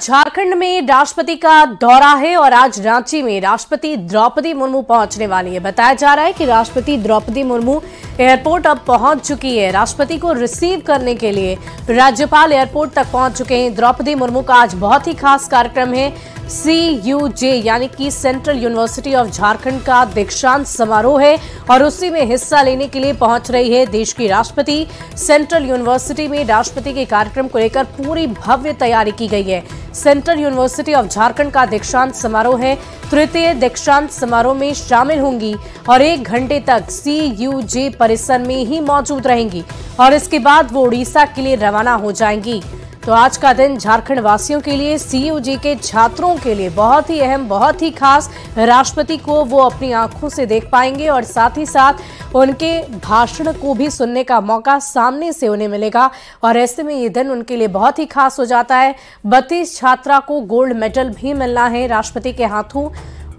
झारखंड में राष्ट्रपति का दौरा है और आज रांची में राष्ट्रपति द्रौपदी मुर्मू पहुंचने वाली है। बताया जा रहा है कि राष्ट्रपति द्रौपदी मुर्मू एयरपोर्ट अब पहुंच चुकी है। राष्ट्रपति को रिसीव करने के लिए राज्यपाल एयरपोर्ट तक पहुंच चुके हैं। द्रौपदी मुर्मू का आज बहुत ही खास कार्यक्रम है। CUJ यानी कि सेंट्रल यूनिवर्सिटी ऑफ झारखंड का दीक्षांत समारोह है और उसी में हिस्सा लेने के लिए पहुंच रही है देश की राष्ट्रपति। सेंट्रल यूनिवर्सिटी में राष्ट्रपति के कार्यक्रम को लेकर पूरी भव्य तैयारी की गई है। सेंट्रल यूनिवर्सिटी ऑफ झारखंड का दीक्षांत समारोह है। तृतीय दीक्षांत समारोह में शामिल होंगी और 1 घंटे तक CUJ परिसर में ही मौजूद रहेंगी और इसके बाद वो उड़ीसा के लिए रवाना हो जाएंगी। तो आज का दिन झारखंड वासियों के लिए, CUJ के छात्रों के लिए बहुत ही अहम, बहुत ही खास। राष्ट्रपति को वो अपनी आंखों से देख पाएंगे और साथ ही साथ उनके भाषण को भी सुनने का मौका सामने से उन्हें मिलेगा और ऐसे में ये दिन उनके लिए बहुत ही खास हो जाता है। 32 छात्रा को गोल्ड मेडल भी मिलना है राष्ट्रपति के हाथों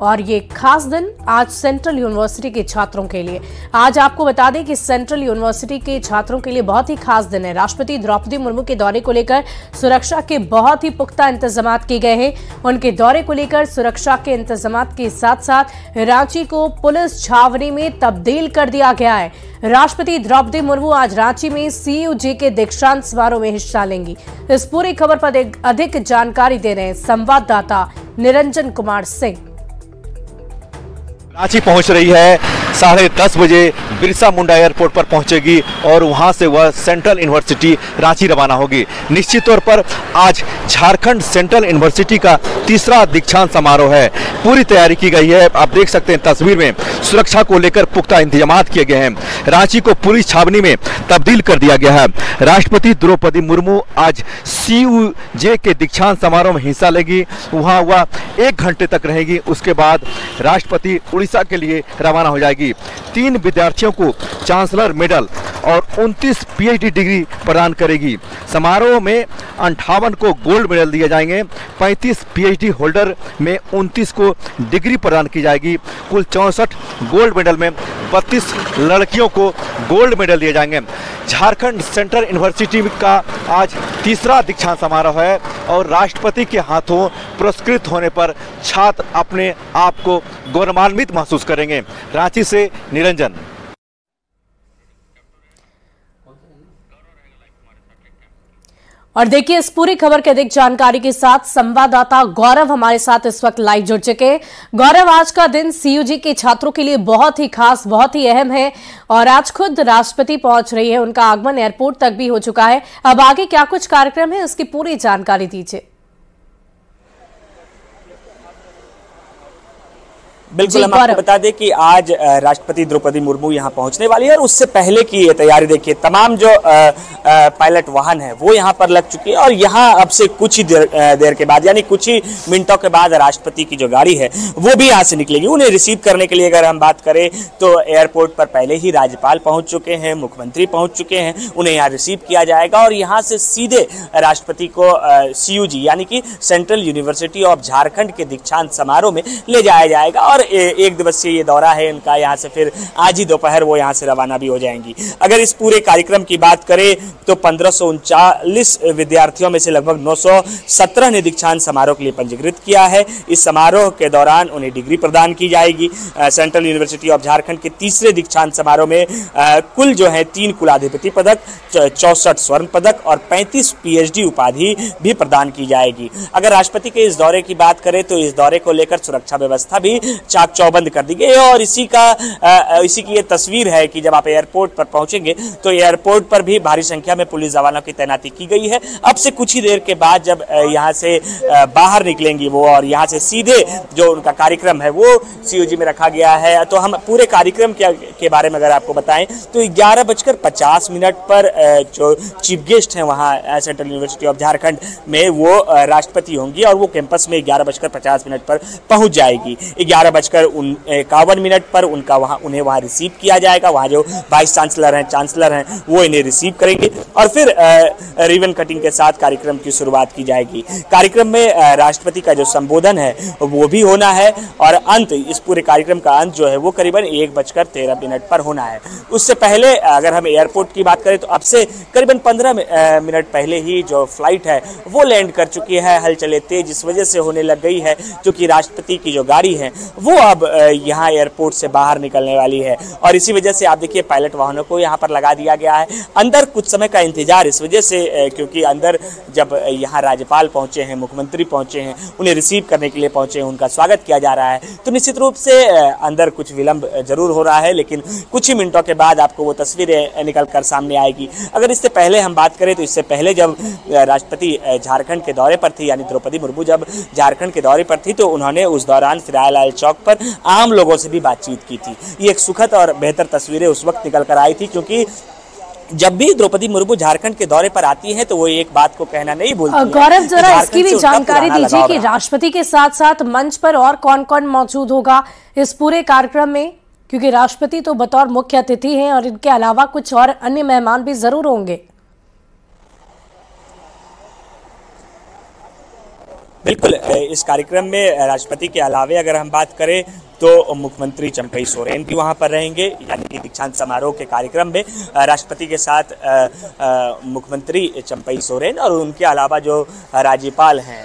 और ये खास दिन आज सेंट्रल यूनिवर्सिटी के छात्रों के लिए। आज आपको बता दें कि सेंट्रल यूनिवर्सिटी के छात्रों के लिए बहुत ही खास दिन है। राष्ट्रपति द्रौपदी मुर्मू के दौरे को लेकर सुरक्षा के बहुत ही पुख्ता इंतजाम किए गए हैं। उनके दौरे को लेकर सुरक्षा के इंतजाम के साथ साथ रांची को पुलिस छावनी में तब्दील कर दिया गया है। राष्ट्रपति द्रौपदी मुर्मू आज रांची में CUJ के दीक्षांत समारोह में हिस्सा लेंगी। इस पूरी खबर पर अधिक जानकारी दे रहे हैं संवाददाता निरंजन कुमार सिंह। रांची पहुंच रही है, 10:30 बजे बिरसा मुंडा एयरपोर्ट पर पहुंचेगी और वहां से वह सेंट्रल यूनिवर्सिटी रांची रवाना होगी। निश्चित तौर पर आज झारखंड सेंट्रल यूनिवर्सिटी का तीसरा दीक्षांत समारोह है। पूरी तैयारी की गई है। आप देख सकते हैं तस्वीर में सुरक्षा को लेकर पुख्ता इंतजाम किए गए हैं। रांची को पुलिस छावनी में तब्दील कर दिया गया है। राष्ट्रपति द्रौपदी मुर्मू आज CUJ के दीक्षांत समारोह में हिस्सा लेगी। वहां वह 1 घंटे तक रहेगी। उसके बाद राष्ट्रपति उड़ीसा के लिए रवाना हो जाएगी। 3 विद्यार्थियों को चांसलर मेडल और 29 PhD डिग्री प्रदान करेगी। समारोह में 58 को गोल्ड मेडल दिए जाएंगे। 35 PhD होल्डर में 29 को डिग्री प्रदान की जाएगी। कुल 64 गोल्ड मेडल में 32 लड़कियों को गोल्ड मेडल दिए जाएंगे। झारखंड सेंट्रल यूनिवर्सिटी का आज तीसरा दीक्षांत समारोह है और राष्ट्रपति के हाथों पुरस्कृत होने पर छात्र अपने आप को गौरवान्वित महसूस करेंगे। रांची से निरंजन। और देखिए इस पूरी खबर के अधिक जानकारी के साथ संवाददाता गौरव हमारे साथ इस वक्त लाइव जुड़ चुके हैं। गौरव, आज का दिन CUJ के छात्रों के लिए बहुत ही खास, बहुत ही अहम है और आज खुद राष्ट्रपति पहुंच रही है। उनका आगमन एयरपोर्ट तक भी हो चुका है। अब आगे क्या कुछ कार्यक्रम है, उसकी पूरी जानकारी दीजिए। बिल्कुल, हम आपको बता दें कि आज राष्ट्रपति द्रौपदी मुर्मू यहां पहुंचने वाली है और उससे पहले की ये तैयारी देखिए। तमाम जो पायलट वाहन है वो यहां पर लग चुकी है और यहां अब से कुछ ही देर के बाद, यानी कुछ ही मिनटों के बाद राष्ट्रपति की जो गाड़ी है वो भी यहां से निकलेगी। उन्हें रिसीव करने के लिए अगर हम बात करें तो एयरपोर्ट पर पहले ही राज्यपाल पहुंच चुके हैं, मुख्यमंत्री पहुंच चुके हैं। उन्हें यहाँ रिसीव किया जाएगा और यहाँ से सीधे राष्ट्रपति को CUJ यानी कि सेंट्रल यूनिवर्सिटी ऑफ झारखंड के दीक्षांत समारोह में ले जाया जाएगा और 1 दिवसीय ये दौरा है इनका। यहाँ से फिर आज ही दोपहर वो यहाँ से रवाना भी हो जाएंगी। अगर इस पूरे कार्यक्रम की बात करें तो 1539 विद्यार्थियों में से लगभग 917 ने दीक्षांत समारोह के लिए पंजीकृत किया है। इस समारोह के दौरान उन्हें डिग्री प्रदान की जाएगी। सेंट्रल यूनिवर्सिटी ऑफ झारखंड के तीसरे दीक्षांत समारोह में कुल जो है 3 कुलाधिपति पदक, 64 स्वर्ण पदक और 35 PhD उपाधि भी प्रदान की जाएगी। अगर राष्ट्रपति के इस दौरे की बात करें तो इस दौरे को लेकर सुरक्षा व्यवस्था भी चाक चौबंद कर दी गई है और इसी की ये तस्वीर है कि जब आप एयरपोर्ट पर पहुंचेंगे तो एयरपोर्ट पर भी भारी संख्या में पुलिस जवानों की तैनाती की गई है। अब से कुछ ही देर के बाद जब यहां से बाहर निकलेंगी वो और यहां से सीधे जो उनका कार्यक्रम है वो CUJ में रखा गया है। तो हम पूरे कार्यक्रम के बारे में अगर आपको बताएं तो 11:50 पर जो चीफ गेस्ट हैं वहां सेंट्रल यूनिवर्सिटी ऑफ झारखंड में वो राष्ट्रपति होंगी और वो कैंपस में 11:50 पर पहुंच जाएगी। 11:51 पर उन्हें वहां रिसीव किया जाएगा। वहां जो वाइस चांसलर हैं वो इन्हें रिसीव करेंगे और फिर रिबन कटिंग के साथ कार्यक्रम की शुरुआत की जाएगी। कार्यक्रम में राष्ट्रपति का जो संबोधन है वो भी होना है और इस पूरे कार्यक्रम का अंत जो है वो करीबन 1:13 पर होना है। उससे पहले अगर हम एयरपोर्ट की बात करें तो अब से करीबन 15 मिनट पहले ही जो फ्लाइट है वो लैंड कर चुकी है। हलचलें तेज इस वजह से होने लग गई है क्योंकि राष्ट्रपति की जो गाड़ी है वो अब यहाँ एयरपोर्ट से बाहर निकलने वाली है और इसी वजह से आप देखिए पायलट वाहनों को यहाँ पर लगा दिया गया है। अंदर कुछ समय का इंतजार इस वजह से क्योंकि अंदर जब यहाँ राज्यपाल पहुंचे हैं, मुख्यमंत्री पहुंचे हैं, उन्हें रिसीव करने के लिए पहुंचे हैं, उनका स्वागत किया जा रहा है, तो निश्चित रूप से अंदर कुछ विलंब जरूर हो रहा है, लेकिन कुछ ही मिनटों के बाद आपको वो तस्वीरें निकल कर सामने आएगी। अगर इससे पहले हम बात करें तो इससे पहले जब राष्ट्रपति झारखंड के दौरे पर थी, यानी द्रौपदी मुर्मू जब झारखंड के दौरे पर थी, तो उन्होंने उस दौरान फिरालाल चौक पर आम लोगों से भी बातचीत की थी। ये एक सुखद और बेहतर तस्वीरें उस वक्त निकल कर आई थी क्योंकि जब भी द्रौपदी मुर्मू झारखंड के दौरे पर आती है तो वो एक बात को कहना नहीं भूलती। गौरव, जरा इसकी भी जानकारी दीजिए कि राष्ट्रपति के साथ साथ मंच पर और कौन कौन मौजूद होगा इस पूरे कार्यक्रम में, क्योंकि राष्ट्रपति तो बतौर मुख्य अतिथि हैं और इनके अलावा कुछ और अन्य मेहमान भी जरूर होंगे। बिल्कुल, इस कार्यक्रम में राष्ट्रपति के अलावे अगर हम बात करें तो मुख्यमंत्री चंपई सोरेन भी वहां पर रहेंगे, यानी कि दीक्षांत समारोह के कार्यक्रम में राष्ट्रपति के साथ मुख्यमंत्री चंपई सोरेन और उनके अलावा जो राज्यपाल हैं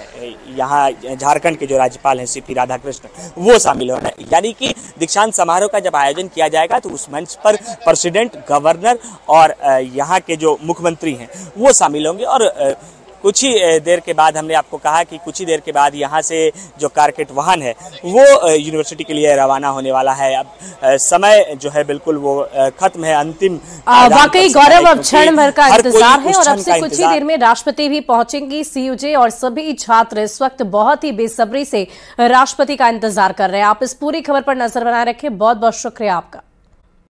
यहाँ झारखंड के जो राज्यपाल हैं सीपी राधाकृष्ण वो शामिल होना है। यानी कि दीक्षांत समारोह का जब आयोजन किया जाएगा तो उस मंच पर प्रेसिडेंट, गवर्नर और यहाँ के जो मुख्यमंत्री हैं वो शामिल होंगे और कुछ ही देर के बाद हमने आपको कहा कि कुछ ही देर के बाद यहाँ से जो कारकेट वाहन है वो यूनिवर्सिटी के लिए रवाना होने वाला है। अब समय जो है बिल्कुल वो खत्म है, अंतिम। वाकई गौरव, अब क्षण भर का इंतजार है और अब से कुछ ही देर में राष्ट्रपति भी पहुंचेंगी। सीयूजे और सभी छात्र इस वक्त बहुत ही बेसब्री से राष्ट्रपति का इंतजार कर रहे हैं। आप इस पूरी खबर पर नजर बनाए रखें। बहुत बहुत शुक्रिया आपका।